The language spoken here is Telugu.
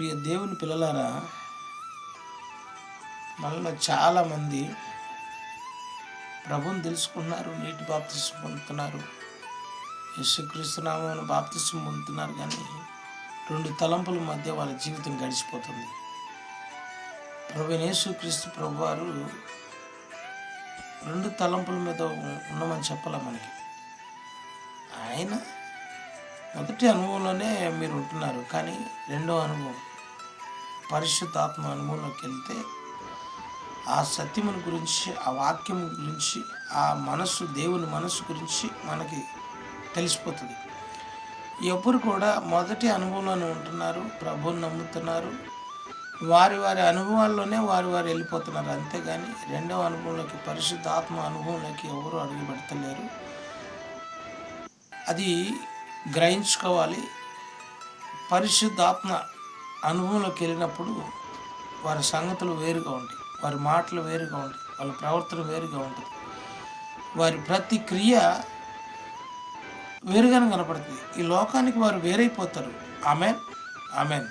ప్రియ దేవుని పిల్లలారా, మనలో చాలామంది ప్రభువుని తెలుసుకున్నారు, నీటి బాప్తిసం పొందుతున్నారు, యేసుక్రీస్తు నామమున బాప్తిసం పొందుతున్నారు. కానీ రెండు తలంపుల మధ్య వాళ్ళ జీవితం గడిచిపోతుంది. ప్రభువైన యేసుక్రీస్తు ప్రభువారు రెండు తలంపుల మీద ఉండమని చెప్పాల మనకి. ఆయన మొదటి అనుభవంలోనే మీరు ఉంటున్నారు, కానీ రెండో అనుభవం పరిశుద్ధాత్మ అనుభవంలోకి వెళ్తే ఆ సత్యముని గురించి, ఆ వాక్యం గురించి, ఆ మనస్సు, దేవుని మనస్సు గురించి మనకి తెలిసిపోతుంది. ఎవరు కూడా మొదటి అనుభవంలోనే ఉంటున్నారు, ప్రభువుని నమ్ముతున్నారు, వారి వారి అనుభవాల్లోనే వారు వెళ్ళిపోతున్నారు. అంతేగాని రెండవ అనుభవంలోకి, పరిశుద్ధాత్మ అనుభవంలోకి ఎవరు అడుగు పెడతలేరు. అది గ్రహించుకోవాలి. పరిశుద్ధాత్మ అనుభవంలోకి వెళ్ళినప్పుడు వారి సంగతులు వేరుగా ఉంటాయి, వారి మాటలు వేరుగా ఉంటాయి, వాళ్ళ ప్రవర్తన వేరుగా ఉంటుంది, వారి ప్రతి క్రియ వేరుగానే కనపడుతుంది. ఈ లోకానికి వారు వేరైపోతారు. Amen, amen.